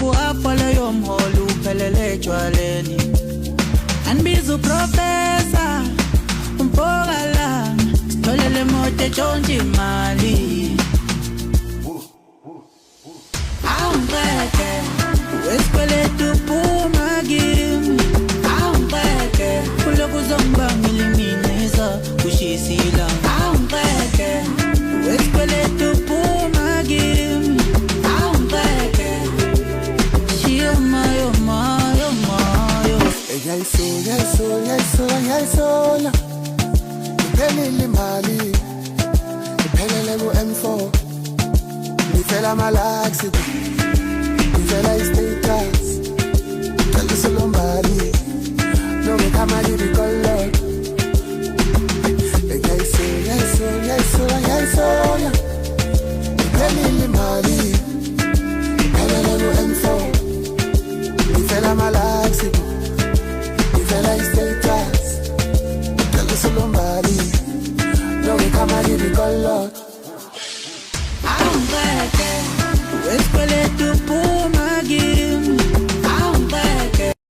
Ubu apole yomholo uphelele ejwaleni. Anbiza uprofessor umpokalanga tholele moto etshontsha imali. Awungeke wesikweletu uphuma kimi. Awungeke uloku uzongibangela iminiza ushisa ilanga. Awungeke wesikweletu uphuma kimi. Awungeke shiyamayo mayo mayo. Yayisola iphelile imali iphelele ku-M4 ngifela ama-likes ngifela i-status cela usulombali nongekhama libikolot. Yayisola iphelile imali iphelele ku-M4 ngifela ama-likes ngifela i-status cela usulombali nongekhama libikolot.